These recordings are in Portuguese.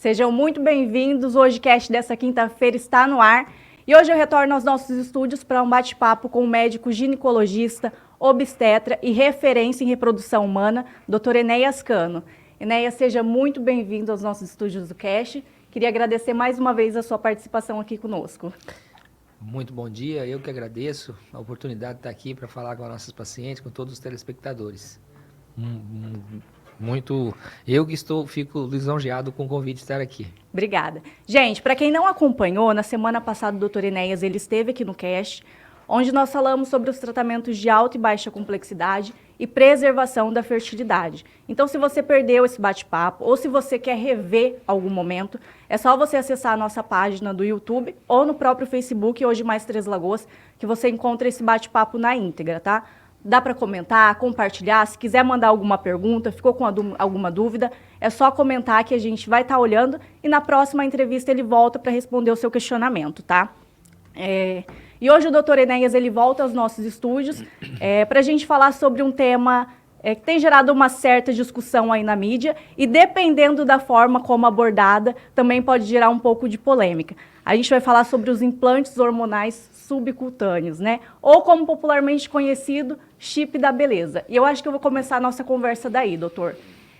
Sejam muito bem-vindos. O Hojicast dessa quinta-feira está no ar. E hoje eu retorno aos nossos estúdios para um bate-papo com o médico ginecologista, obstetra e referência em reprodução humana, Dr. Enéas Cano. Enéas, seja muito bem-vindo aos nossos estúdios do Cast. Queria agradecer mais uma vez a sua participação aqui conosco. Muito bom dia, eu que agradeço a oportunidade de estar aqui para falar com nossos pacientes, com todos os telespectadores. Eu que fico lisonjeado com o convite de estar aqui. Obrigada. Gente, para quem não acompanhou, na semana passada o Dr. Enéas ele esteve aqui no Cast, onde nós falamos sobre os tratamentos de alta e baixa complexidade e preservação da fertilidade. Então, se você perdeu esse bate-papo ou se você quer rever algum momento, é só você acessar a nossa página do YouTube ou no próprio Facebook, Hoje Mais Três Lagoas, que você encontra esse bate-papo na íntegra, tá? Dá para comentar, compartilhar. Se quiser mandar alguma pergunta, ficou com alguma dúvida, é só comentar que a gente vai estar olhando e na próxima entrevista ele volta para responder o seu questionamento, tá? E hoje o Dr. Enéas ele volta aos nossos estúdios para a gente falar sobre um tema que tem gerado uma certa discussão aí na mídia e dependendo da forma como abordada, também pode gerar um pouco de polêmica. A gente vai falar sobre os implantes hormonais subcutâneos, né? Ou como popularmente conhecido, chip da beleza. E eu acho que eu vou começar a nossa conversa daí, doutor.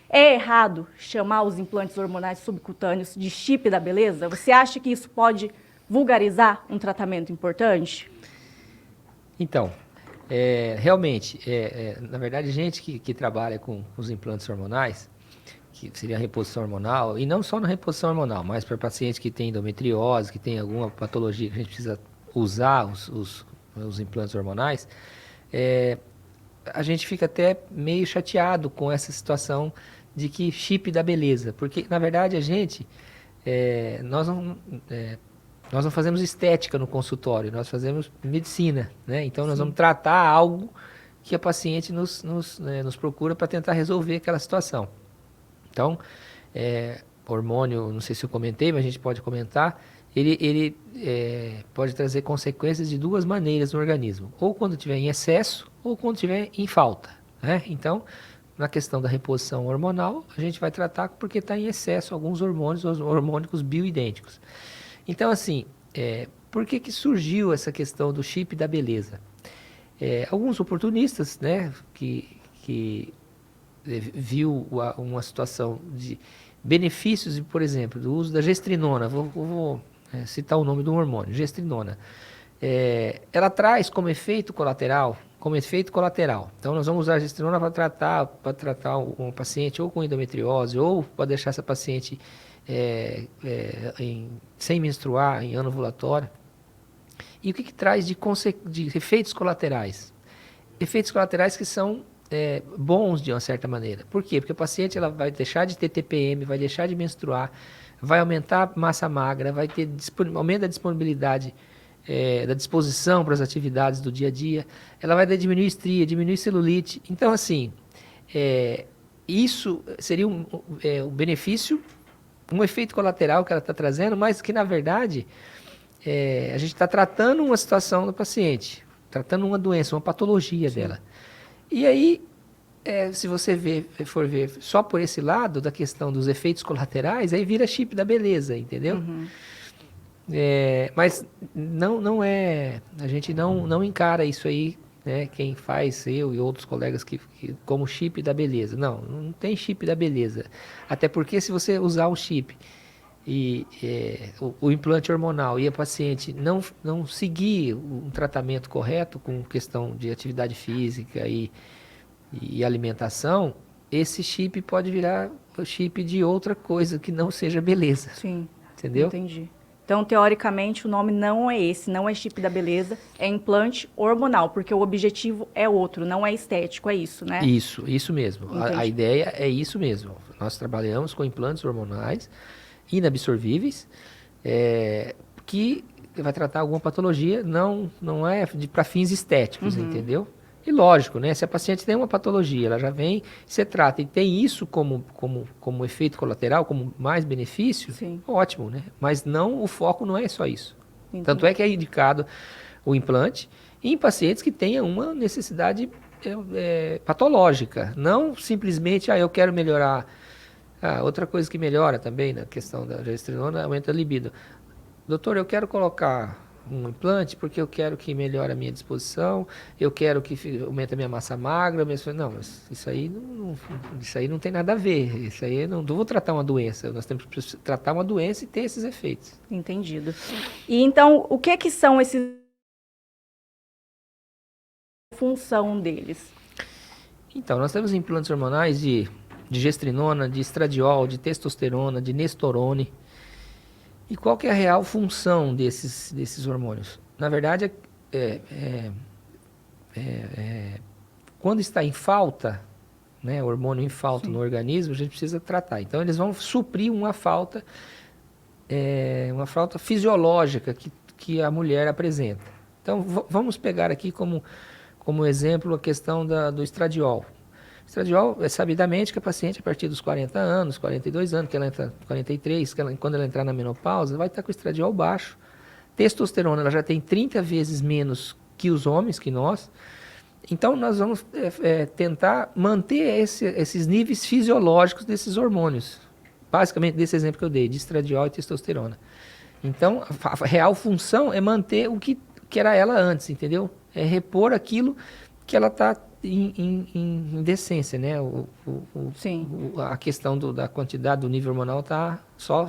É errado chamar os implantes hormonais subcutâneos de chip da beleza? Você acha que isso pode vulgarizar um tratamento importante? Então, realmente, na verdade, gente que trabalha com os implantes hormonais, que seria a reposição hormonal, e não só na reposição hormonal, mas para pacientes que têm endometriose, que têm alguma patologia que a gente precisa usar os implantes hormonais, a gente fica até meio chateado com essa situação de que chip da beleza, porque na verdade a gente, nós não fazemos estética no consultório, nós fazemos medicina, né? Então nós vamos tratar algo que a paciente nos procura para tentar resolver aquela situação. Então, hormônio, não sei se eu comentei, mas a gente pode comentar, ele pode trazer consequências de duas maneiras no organismo, ou quando estiver em excesso, ou quando estiver em falta, né? Então, na questão da reposição hormonal, a gente vai tratar porque está em excesso alguns hormônios, os hormônicos bioidênticos. Então, assim, por que surgiu essa questão do chip da beleza? Alguns oportunistas, né, que viu uma situação de benefícios, por exemplo, do uso da gestrinona, vou citar o nome do hormônio, gestrinona. Ela traz como efeito colateral. Então, nós vamos usar a gestrinona para tratar um paciente ou com endometriose, ou para deixar essa paciente sem menstruar, em ano ovulatório. E o que traz de efeitos colaterais? Efeitos colaterais que são bons de uma certa maneira. Por quê? Porque a paciente ela vai deixar de ter TPM, vai deixar de menstruar, vai aumentar a massa magra, vai ter aumento da disponibilidade, da disposição para as atividades do dia a dia, ela vai diminuir estria, diminuir celulite. Então, assim, isso seria um benefício, um efeito colateral que ela está trazendo, mas que, na verdade, a gente está tratando uma situação do paciente, tratando uma doença, uma patologia dela. E aí, se você for ver só por esse lado da questão dos efeitos colaterais, aí vira chip da beleza, entendeu? Uhum. Mas não a gente não encara isso aí, né, quem faz, eu e outros colegas como chip da beleza. Não tem chip da beleza. Até porque se você usar um chip e o implante hormonal e a paciente não seguir um tratamento correto com questão de atividade física e alimentação, esse chip pode virar o chip de outra coisa que não seja beleza. Sim, entendeu? Entendi. Então, teoricamente, o nome não é esse, não é chip da beleza, é implante hormonal, porque o objetivo é outro, não é estético, é isso, né? Isso mesmo. A ideia é isso mesmo. Nós trabalhamos com implantes hormonais inabsorvíveis, que vai tratar alguma patologia, não é para fins estéticos, entendeu? E lógico, né? Se a paciente tem uma patologia, ela já vem, você trata e tem isso como efeito colateral, como mais benefício, sim, ótimo, né? Mas o foco não é só isso. Entendi. Tanto é que é indicado o implante em pacientes que tenham uma necessidade patológica, não simplesmente, eu quero melhorar Outra coisa que melhora também na questão da gestrinona, aumenta a libido. Doutor, eu quero colocar um implante porque eu quero que melhore a minha disposição, eu quero que aumente a minha massa magra. Não, mas isso aí não tem nada a ver. Isso aí eu não vou tratar uma doença. Nós temos que tratar uma doença e ter esses efeitos. Entendido. E então, o que são esses função deles? Então, nós temos implantes hormonais de gestrinona, de estradiol, de testosterona, de nestorone. E qual que é a real função desses hormônios? Na verdade, quando está em falta, né, hormônio em falta no organismo, a gente precisa tratar. Então, eles vão suprir uma falta fisiológica que a mulher apresenta. Então, vamos pegar aqui como exemplo a questão do estradiol. Estradiol é sabidamente que a paciente, a partir dos 40 anos, 42 anos, que ela entra 43, quando ela entrar na menopausa, vai estar com o estradiol baixo. Testosterona, ela já tem 30 vezes menos que os homens, que nós. Então, nós vamos tentar manter esses níveis fisiológicos desses hormônios. Basicamente, desse exemplo que eu dei, de estradiol e testosterona. Então, a real função é manter o que era ela antes, entendeu? É repor aquilo que ela está em decência, né? A questão da quantidade do nível hormonal está só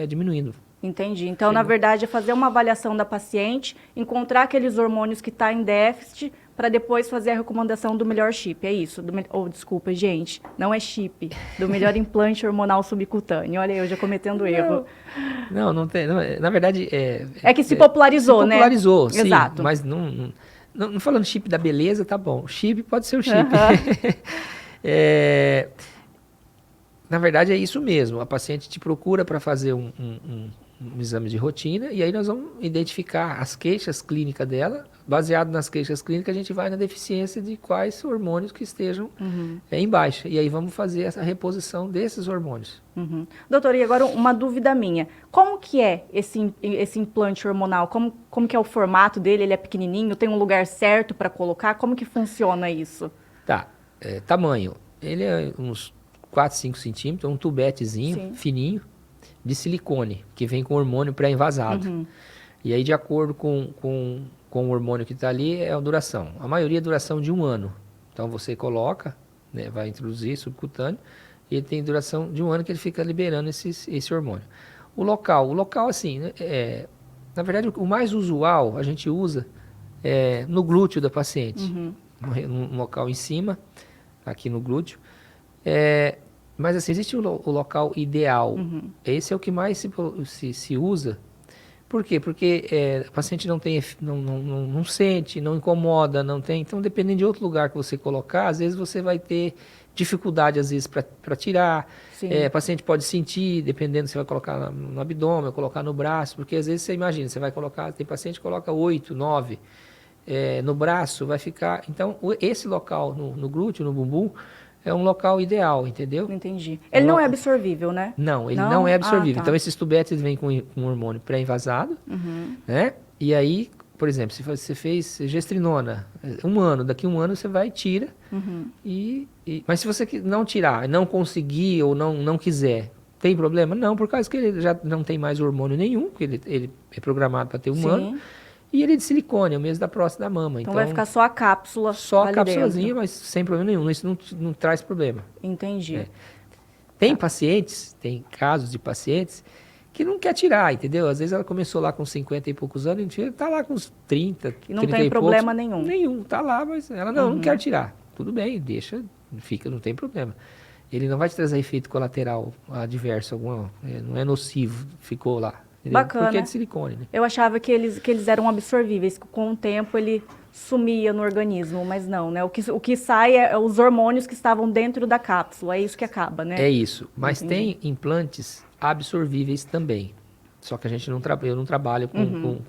diminuindo. Entendi. Então, na verdade, é fazer uma avaliação da paciente, encontrar aqueles hormônios que estão em déficit, para depois fazer a recomendação do melhor chip. É isso. Desculpa, gente, não é chip. Do melhor implante hormonal subcutâneo. Olha, eu já cometendo erro. Não tem. Não, na verdade, é que se popularizou, né? Popularizou, sim. Exato. Mas não falando chip da beleza, tá bom. Chip pode ser o chip. Na verdade, é isso mesmo. A paciente te procura para fazer um exame de rotina e aí nós vamos identificar as queixas clínicas dela. Baseado nas queixas clínicas, a gente vai na deficiência de quais hormônios que estejam em baixa. E aí vamos fazer essa reposição desses hormônios. Doutora, e agora uma dúvida minha. Como que é esse implante hormonal? Como que é o formato dele? Ele é pequenininho? Tem um lugar certo para colocar? Como que funciona isso? Tamanho. Ele é uns 4, 5 centímetros, um tubetezinho fininho de silicone, que vem com hormônio pré-envasado. E aí, de acordo com o hormônio que está ali, é a duração. A maioria é duração de 1 ano. Então, você coloca, né, vai introduzir subcutâneo, e ele tem duração de 1 ano que ele fica liberando esse hormônio. O local, assim, na verdade, o mais usual a gente usa no glúteo da paciente. Um local em cima, aqui no glúteo. Mas assim, existe o local ideal. Esse é o que mais se usa. Por quê? Porque a paciente não sente, não incomoda, não tem. Então, dependendo de outro lugar que você colocar, às vezes você vai ter dificuldade, às vezes, para tirar. A paciente pode sentir, dependendo se vai colocar no abdômen, colocar no braço, porque às vezes você imagina, você vai colocar, tem paciente que coloca 8, 9 no braço, vai ficar. Então, esse local no glúteo, no bumbum, é um local ideal, entendeu? Entendi. Ele não é absorvível, né? Não, ele não é absorvível. Então, esses tubetes vêm com hormônio pré-envasado, né? E aí, por exemplo, se você fez gestrinona, 1 ano, daqui a 1 ano você vai e tira. Mas se você não tirar, não conseguir ou não quiser, tem problema? Não, por causa que ele já não tem mais hormônio nenhum, porque ele é programado para ter 1 ano. E ele é de silicone, é o mesmo da próstata da mama. Então vai ficar só a cápsula. Só a cápsulazinha, mas sem problema nenhum. Isso não traz problema. Entendi. Tem pacientes, tem casos de pacientes que não quer tirar, entendeu? Às vezes ela começou lá com 50 e poucos anos e está lá com uns 30, e não tem problema nenhum. Nenhum, está lá, mas ela não quer tirar. Tudo bem, deixa, fica, não tem problema. Ele não vai te trazer efeito colateral adverso, não é nocivo, ficou lá. Entendeu? Bacana. Porque é de silicone, né? Eu achava que eles eram absorvíveis, que com o tempo ele sumia no organismo, mas não, né? O que sai é os hormônios que estavam dentro da cápsula, é isso que acaba, né? É isso, mas tem implantes absorvíveis também, só que eu não trabalho com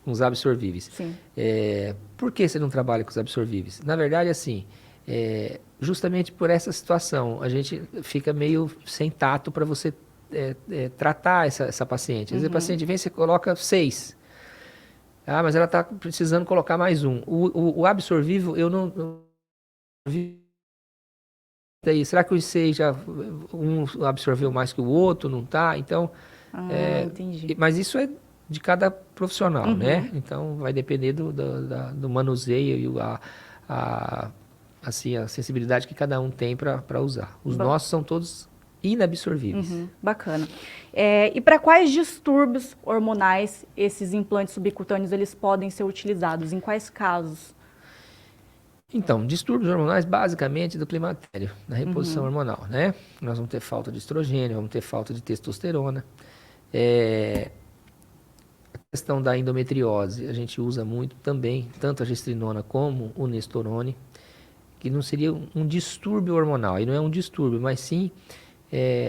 os absorvíveis. Sim. Por que você não trabalha com os absorvíveis? Na verdade, assim, justamente por essa situação, a gente fica meio sem tato para você tratar essa paciente. Às vezes a paciente vem e você coloca 6. Mas ela está precisando colocar mais 1. O absorvível, eu não Daí, será que o IC já um absorveu mais que o outro, não tá? Então, Entendi. mas isso é de cada profissional, Uhum. né? Então, vai depender do manuseio e assim, a sensibilidade que cada um tem para usar. Os nossos são todos inabsorvíveis. Bacana. E para quais distúrbios hormonais esses implantes subcutâneos eles podem ser utilizados? Em quais casos? Então, distúrbios hormonais basicamente do climatério, da reposição hormonal, né? Nós vamos ter falta de estrogênio, vamos ter falta de testosterona. A questão da endometriose, a gente usa muito também, tanto a gestrinona como o Nestorone, que não seria um distúrbio hormonal, e não é um distúrbio, mas sim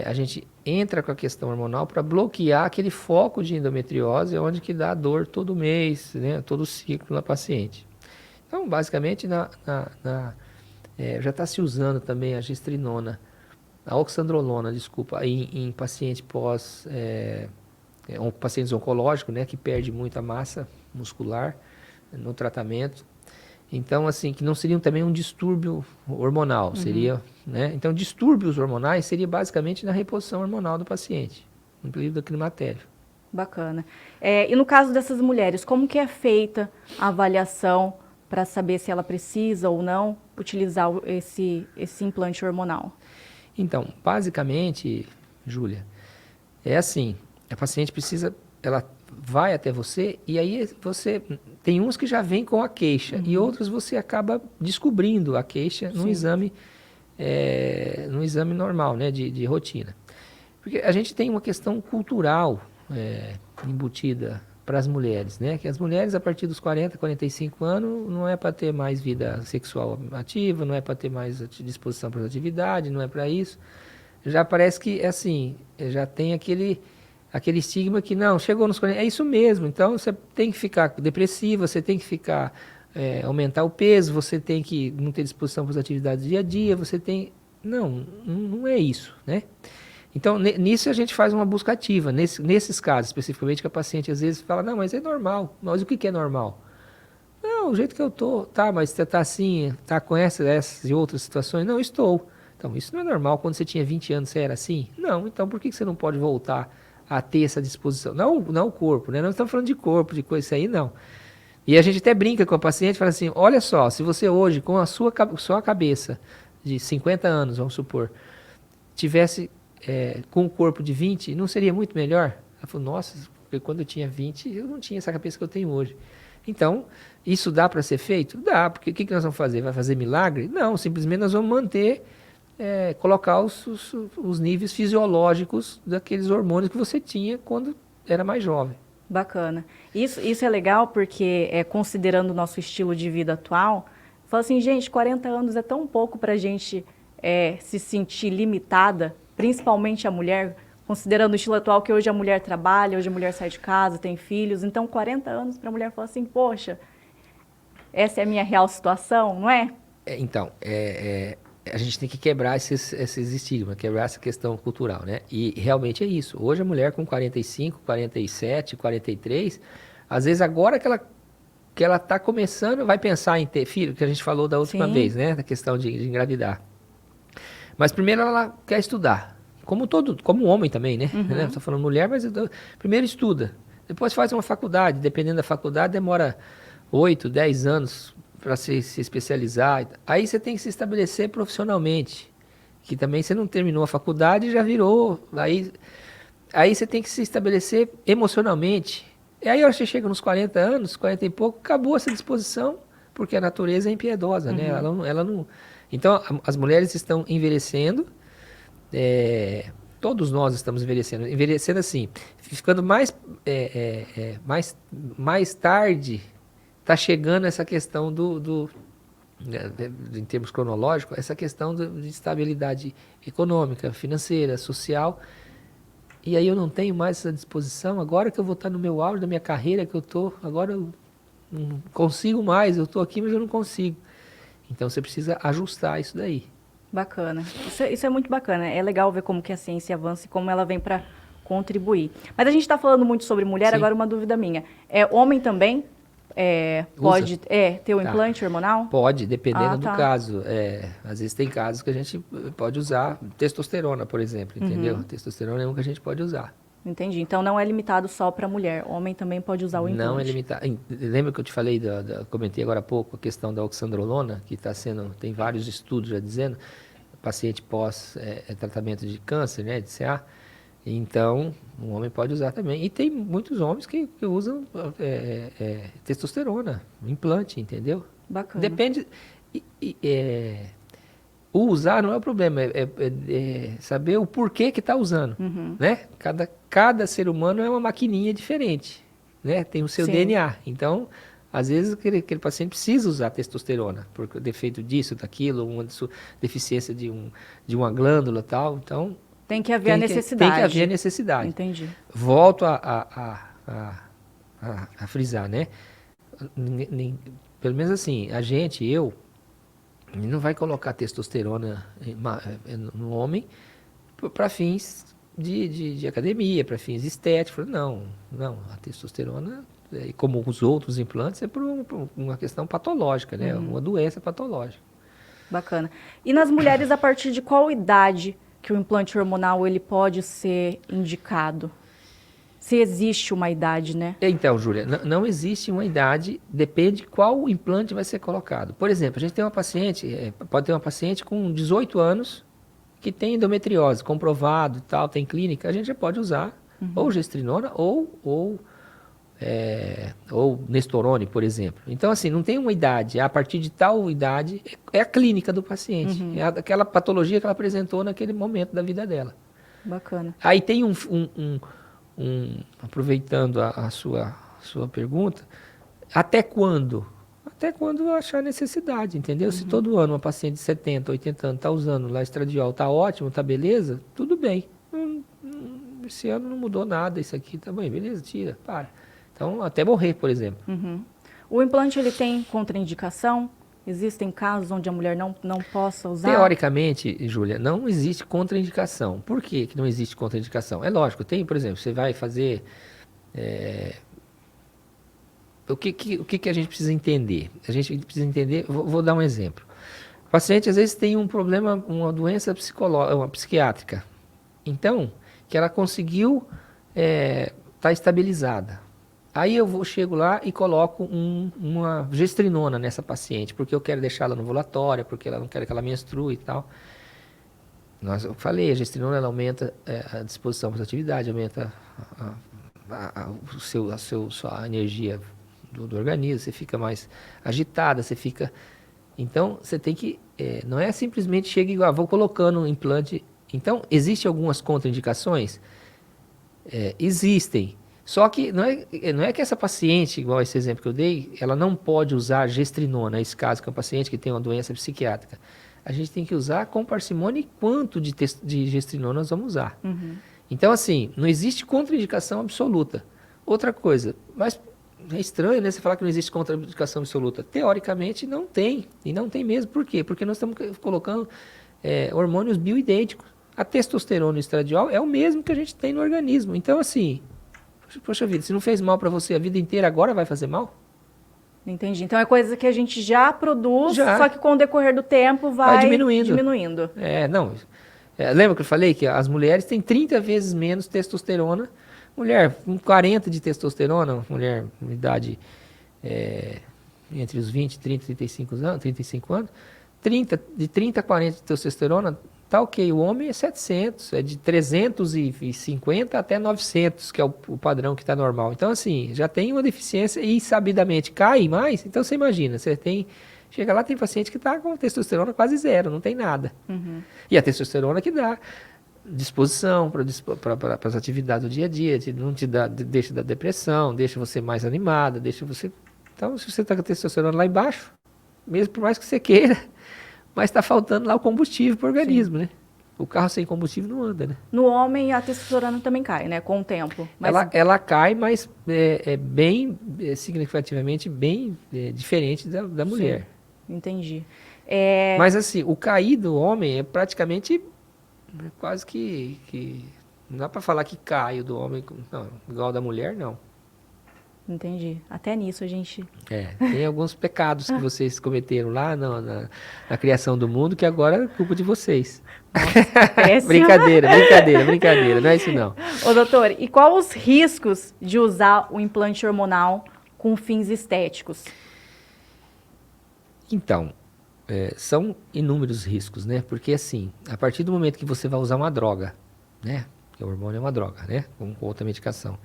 a gente entra com a questão hormonal para bloquear aquele foco de endometriose, onde que dá dor todo mês, né? Todo ciclo na paciente. Então, basicamente, já está se usando também a gestrinona, a oxandrolona, desculpa, em paciente pacientes oncológicos, né, que perde muita massa muscular no tratamento. Então, assim, que não seriam também um distúrbio hormonal, seria, né? Então, distúrbios hormonais seria basicamente na reposição hormonal do paciente, no período do climatério. Bacana. E no caso dessas mulheres, como que é feita a avaliação para saber se ela precisa ou não utilizar esse implante hormonal? Então, basicamente, Júlia, é assim, a paciente ela vai até você e aí você, tem uns que já vêm com a queixa e outros você acaba descobrindo a queixa no exame normal, né, de rotina. Porque a gente tem uma questão cultural embutida para as mulheres, né? Que as mulheres a partir dos 40, 45 anos não é para ter mais vida sexual ativa, não é para ter mais disposição para atividade, não é para isso. Já parece que assim, já tem aquele estigma que não, chegou nos 40, é isso mesmo. Então você tem que ficar depressiva, você tem que ficar aumentar o peso, você tem que não ter disposição para as atividades do dia a dia, você tem não é isso, né? Então, nisso a gente faz uma busca ativa, nesses casos especificamente, que a paciente às vezes fala, não, mas é normal. Mas o que é normal? Não, o jeito que eu tô, tá, mas você tá assim, tá com essas e outras situações? Não, estou. Então, isso não é normal. Quando você tinha 20 anos, você era assim? Não, então por que você não pode voltar a ter essa disposição? Não o corpo, né? Não estamos falando de corpo, de coisa, isso aí, não. E a gente até brinca com a paciente, fala assim, olha só, se você hoje, com a sua cabeça de 50 anos, vamos supor, tivesse com o corpo de 20, não seria muito melhor? Ela falou, nossa, porque quando eu tinha 20, eu não tinha essa cabeça que eu tenho hoje. Então, isso dá para ser feito? Dá, porque o que nós vamos fazer? Vai fazer milagre? Não, simplesmente nós vamos manter, colocar os níveis fisiológicos daqueles hormônios que você tinha quando era mais jovem. Bacana. Isso é legal porque, considerando o nosso estilo de vida atual, fala assim, gente, 40 anos é tão pouco para a gente se sentir limitada, principalmente a mulher, considerando o estilo atual que hoje a mulher trabalha, hoje a mulher sai de casa, tem filhos. Então, 40 anos para a mulher falar assim, poxa, essa é a minha real situação, não é? Então, a gente tem que quebrar esses estigmas, quebrar essa questão cultural, né? E realmente é isso. Hoje a mulher com 45, 47, 43, às vezes agora que ela está começando, vai pensar em ter filho, que a gente falou da última vez, né? Da questão de engravidar. Mas primeiro ela quer estudar. Como homem também, né? Estou falando mulher, mas primeiro estuda. Depois faz uma faculdade. Dependendo da faculdade, demora 8, 10 anos para se especializar. Aí você tem que se estabelecer profissionalmente. Que também você não terminou a faculdade e já virou. Aí você tem que se estabelecer emocionalmente. E aí você chega nos 40 anos, 40 e pouco, acabou essa disposição, porque a natureza é impiedosa, né? Ela não... Então, as mulheres estão envelhecendo, todos nós estamos envelhecendo assim, ficando mais tarde, está chegando essa questão em termos cronológicos, essa questão de estabilidade econômica, financeira, social, e aí eu não tenho mais essa disposição, agora que eu vou estar no meu auge da minha carreira, que eu estou, agora eu não consigo mais, eu estou aqui, mas eu não consigo. Então, você precisa ajustar isso daí. Bacana. Isso é muito bacana. É legal ver como que a ciência avança e como ela vem para contribuir. Mas a gente está falando muito sobre mulher, Sim. agora uma dúvida minha. Homem também pode ter o Tá. implante hormonal? Pode, dependendo do Tá. caso. Às vezes tem casos que a gente pode usar testosterona, por exemplo, entendeu? Testosterona é um que a gente pode usar. Entendi. Então não é limitado só para mulher. Homem também pode usar o implante. Não é limitado. Lembra que eu te falei, comentei agora há pouco, a questão da oxandrolona, que tem vários estudos já dizendo, paciente pós tratamento de câncer, né, de CA. Então, um homem pode usar também. E tem muitos homens que usam testosterona, implante, entendeu? Bacana. Depende. O usar não é o problema, é saber o porquê que está usando, né? Cada ser humano é uma maquininha diferente, né? Tem o seu Sim. DNA. Então, às vezes, aquele paciente precisa usar testosterona, por defeito disso, daquilo, uma deficiência de uma glândula e tal. Então, tem que haver a necessidade. Tem que haver a necessidade. Entendi. Volto a frisar, né? Pelo menos assim, eu não vai colocar testosterona no homem para fins de academia, para fins estéticos. Não, a testosterona, como os outros implantes, é por uma questão patológica, né? Uma doença patológica. Bacana. E nas mulheres, a partir de qual idade que o implante hormonal ele pode ser indicado? Se existe uma idade, né? Então, Júlia, não existe uma idade, depende qual implante vai ser colocado. Por exemplo, a gente tem uma paciente, pode ter uma paciente com 18 anos que tem endometriose, comprovado e tal, tem clínica, a gente já pode usar ou gestrinona ou Nestorone, por exemplo. Então, assim, não tem uma idade, a partir de tal idade, é a clínica do paciente, é aquela patologia que ela apresentou naquele momento da vida dela. Bacana. Aí tem aproveitando a sua pergunta, até quando? Até quando achar necessidade, entendeu? Se todo ano uma paciente de 70, 80 anos está usando lá estradiol, está ótimo, está beleza, tudo bem. Esse ano não mudou nada, isso aqui tá bem, beleza, tira, para. Então, até morrer, por exemplo. O implante, ele tem contraindicação? Existem casos onde a mulher não possa usar? Teoricamente, Júlia, não existe contraindicação. Por que não existe contraindicação? É lógico, tem, por exemplo, você vai fazer... O que a gente precisa entender? A gente precisa entender... Vou dar um exemplo. O paciente, às vezes, tem um problema, uma doença psiquiátrica. Então, que ela conseguiu estar estabilizada. Aí chego lá e coloco uma gestrinona nessa paciente, porque eu quero deixá-la no ovulatório, porque ela não quer que ela menstrue e tal. Eu falei, a gestrinona ela aumenta a disposição para a atividade, aumenta sua energia do organismo, você fica mais agitada, você fica... Então, você tem que... não é simplesmente chega igual, vou colocando um implante. Então, existem algumas contraindicações? Existem. Só que não é que essa paciente, igual esse exemplo que eu dei, ela não pode usar gestrinona, nesse caso, que é um paciente que tem uma doença psiquiátrica. A gente tem que usar com parcimônia e quanto de gestrinona nós vamos usar. Então, assim, não existe contraindicação absoluta. Outra coisa, mas é estranho, né, você falar que não existe contraindicação absoluta. Teoricamente, não tem. E não tem mesmo. Por quê? Porque nós estamos colocando hormônios bioidênticos. A testosterona e o estradiol é o mesmo que a gente tem no organismo. Então, assim... Poxa vida, se não fez mal para você a vida inteira, agora vai fazer mal? Entendi. Então é coisa que a gente já produz, só que com o decorrer do tempo vai diminuindo. Lembra que eu falei que as mulheres têm 30 vezes menos testosterona? Mulher com 40 de testosterona, mulher com idade entre os 20, 30 e 35 anos, de 30 a 40 de testosterona, tá ok. O homem é 700, é de 350 até 900, que é o padrão que está normal. Então, assim, já tem uma deficiência e sabidamente cai mais. Então, você imagina, chega lá, tem paciente que está com testosterona quase zero, não tem nada. E a testosterona que dá disposição para as atividades do dia a dia, não te dá, deixa da depressão, deixa você mais animada, deixa você... Então, se você está com a testosterona lá embaixo, mesmo por mais que você queira, mas está faltando lá o combustível para o organismo, né? O carro sem combustível não anda, né? No homem, a testosterona também cai, né? Com o tempo. Mas... Ela cai, mas bem significativamente bem diferente da mulher. Sim, entendi. Mas assim, o cair do homem é praticamente quase que não dá para falar que cai o do homem, não, igual da mulher, não. Entendi. Até nisso a gente... Tem alguns pecados que vocês cometeram lá na criação do mundo que agora é culpa de vocês. Péssimo. Brincadeira, não é isso não. Ô, doutor, e quais os riscos de usar o implante hormonal com fins estéticos? Então, são inúmeros riscos, né? Porque assim, a partir do momento que você vai usar uma droga, né? Porque o hormônio é uma droga, né? Com outra medicação.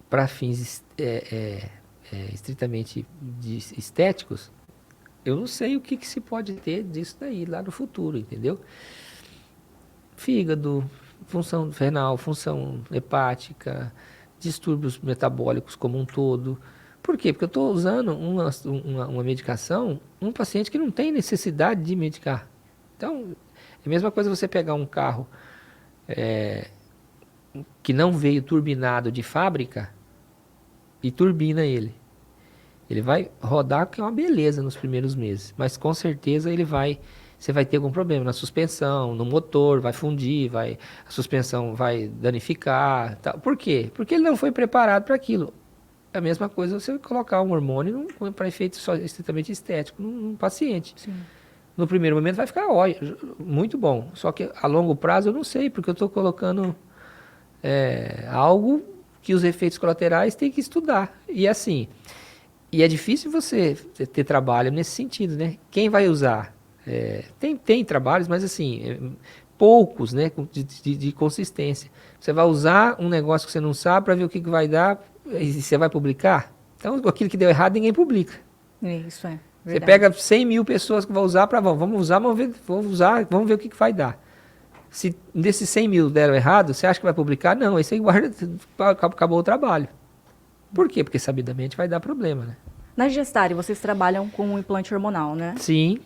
Para fins estritamente estéticos, eu não sei o que se pode ter disso daí lá no futuro, entendeu? Fígado, função renal, função hepática, distúrbios metabólicos como um todo. Por quê? Porque eu estou usando uma medicação num paciente que não tem necessidade de medicar. Então, é a mesma coisa você pegar um carro que não veio turbinado de fábrica e turbina ele. Ele vai rodar, que é uma beleza nos primeiros meses, mas com certeza você vai ter algum problema na suspensão, no motor, vai fundir, a suspensão vai danificar. Tal. Por quê? Porque ele não foi preparado para aquilo. É a mesma coisa você colocar um hormônio para efeito só estritamente estético num paciente. Sim. No primeiro momento vai ficar muito bom, só que a longo prazo eu não sei, porque eu estou colocando algo que os efeitos colaterais tem que estudar. E assim, é difícil você ter trabalho nesse sentido, né? Quem vai usar? Tem trabalhos, mas assim, poucos, né? De consistência. Você vai usar um negócio que você não sabe para ver o que vai dar e você vai publicar? Então, aquilo que deu errado, ninguém publica. Isso é verdade. Você pega 100 mil pessoas que vão usar para vamos usar, vamos ver o que vai dar. Se desses 100 mil deram errado, você acha que vai publicar? Não, esse aí guarda, acabou o trabalho. Por quê? Porque sabidamente vai dar problema, né? Na Gestare, vocês trabalham com um implante hormonal, né? Sim.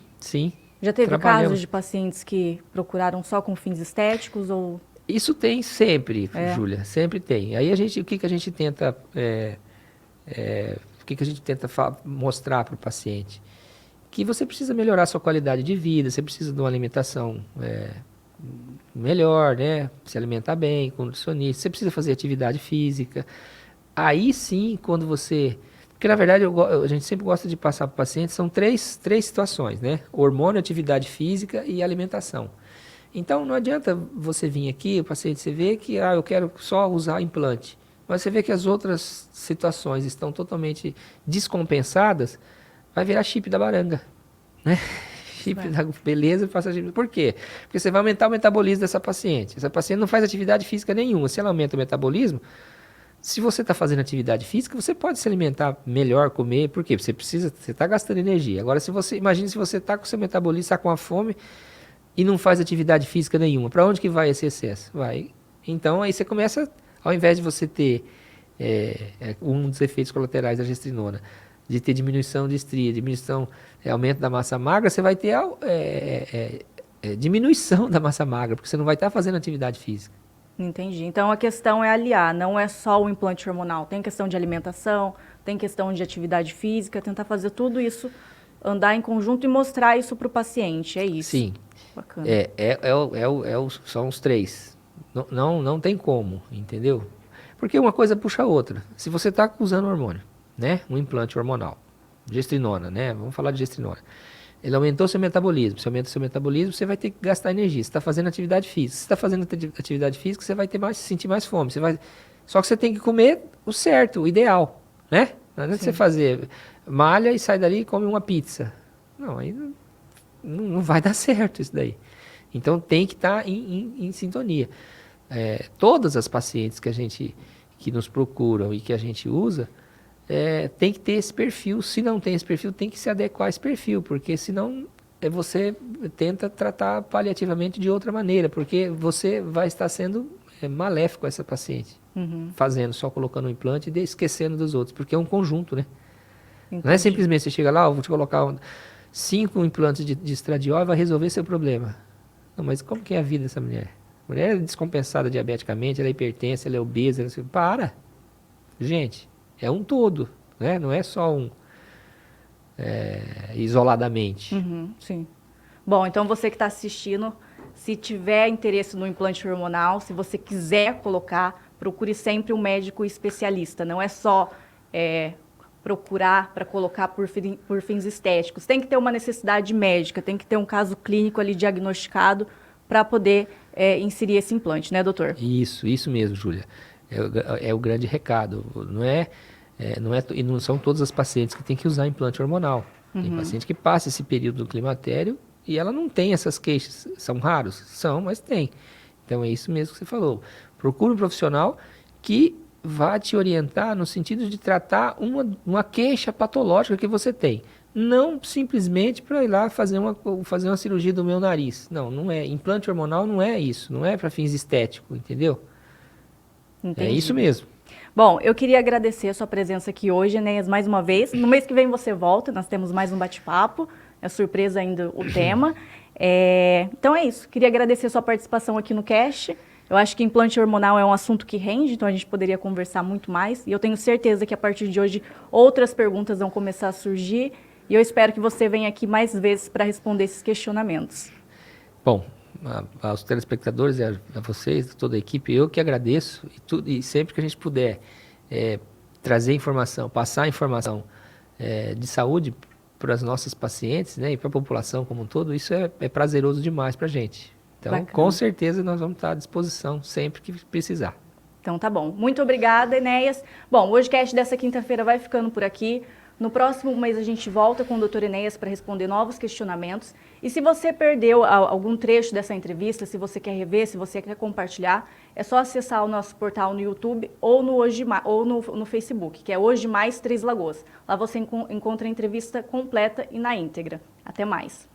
Já teve casos de pacientes que procuraram só com fins estéticos ou... Isso tem sempre, Júlia, sempre tem. Aí o que a gente tenta, mostrar para o paciente? Que você precisa melhorar a sua qualidade de vida, você precisa de uma alimentação melhor, né? Se alimentar bem, com nutricionista, você precisa fazer atividade física. Aí sim, quando você... Porque na verdade a gente sempre gosta de passar para o paciente, são três situações, né? Hormônio, atividade física e alimentação. Então não adianta você vir aqui, o paciente, você vê que eu quero só usar implante, mas você vê que as outras situações estão totalmente descompensadas, vai virar chip da baranga, né? Chip da beleza, passa chip. Por quê? Porque você vai aumentar o metabolismo dessa paciente. Essa paciente não faz atividade física nenhuma. Se ela aumenta o metabolismo, se você está fazendo atividade física, você pode se alimentar melhor, comer, por quê? Você está gastando energia. Agora, imagine se você está com o seu metabolismo, está com a fome e não faz atividade física nenhuma. Para onde que vai esse excesso? Vai. Então, aí você começa, ao invés de você ter um dos efeitos colaterais da gestrinona, de ter diminuição de estria, aumento da massa magra, você vai ter diminuição da massa magra, porque você não vai estar fazendo atividade física. Entendi. Então, a questão é aliar, não é só o implante hormonal. Tem questão de alimentação, tem questão de atividade física, tentar fazer tudo isso, andar em conjunto e mostrar isso para o paciente, é isso? Sim. Bacana. São os três. Não tem como, entendeu? Porque uma coisa puxa a outra. Se você está usando hormônio, né? Um implante hormonal, gestrinona, né? Vamos falar de gestrinona. Ele aumentou seu metabolismo. Se aumenta seu metabolismo, você vai ter que gastar energia. Você está fazendo atividade física. Se está fazendo atividade física, você vai sentir mais fome. Só que você tem que comer o certo, o ideal, né? Não adianta você fazer malha e sai dali e come uma pizza. Não, aí não vai dar certo isso daí. Então tem que estar em sintonia. Todas as pacientes que nos procuram e que a gente usa, tem que ter esse perfil. Se não tem esse perfil, tem que se adequar a esse perfil, porque senão você tenta tratar paliativamente de outra maneira, porque você vai estar sendo maléfico a essa paciente, só colocando um implante e esquecendo dos outros, porque é um conjunto, né? Entendi. Não é simplesmente você chega lá, eu vou te colocar 5 implantes de estradiol e vai resolver seu problema. Não, mas como que é a vida dessa mulher? A mulher é descompensada diabeticamente, ela é hipertensa, ela é obesa, para! Gente, é um todo, né? Não é só isoladamente. Sim. Bom, então você que está assistindo, se tiver interesse no implante hormonal, se você quiser colocar, procure sempre um médico especialista. Não é só procurar para colocar por fins estéticos. Tem que ter uma necessidade médica, tem que ter um caso clínico ali diagnosticado para poder inserir esse implante, né, doutor? Isso mesmo, Júlia. É o grande recado. E não são todas as pacientes que têm que usar implante hormonal. Tem paciente que passa esse período do climatério e ela não tem essas queixas. São raros? São, mas tem. Então é isso mesmo que você falou. Procure um profissional que vá te orientar no sentido de tratar uma queixa patológica que você tem. Não simplesmente para ir lá fazer uma cirurgia do meu nariz. Não é. Implante hormonal não é isso. Não é para fins estéticos, entendeu? Entendi. É isso mesmo. Bom, eu queria agradecer a sua presença aqui hoje, Enéas, mais uma vez. No mês que vem você volta, nós temos mais um bate-papo. É surpresa ainda o tema. Então é isso. Queria agradecer a sua participação aqui no Cast. Eu acho que implante hormonal é um assunto que rende, então a gente poderia conversar muito mais. E eu tenho certeza que a partir de hoje outras perguntas vão começar a surgir. E eu espero que você venha aqui mais vezes para responder esses questionamentos. Bom, aos telespectadores e a vocês, toda a equipe, eu que agradeço. E sempre que a gente puder trazer informação, passar informação de saúde para as nossas pacientes, né, e para a população como um todo, isso é prazeroso demais para a gente. Então, Bacana. Com certeza, nós vamos estar à disposição sempre que precisar. Então tá bom. Muito obrigada, Enéas. Bom, o podcast dessa quinta-feira vai ficando por aqui. No próximo mês a gente volta com o Dr. Enéas para responder novos questionamentos. E se você perdeu algum trecho dessa entrevista, se você quer rever, se você quer compartilhar, é só acessar o nosso portal no YouTube ou no Facebook, que é Hoje Mais Três Lagoas. Lá você encontra a entrevista completa e na íntegra. Até mais.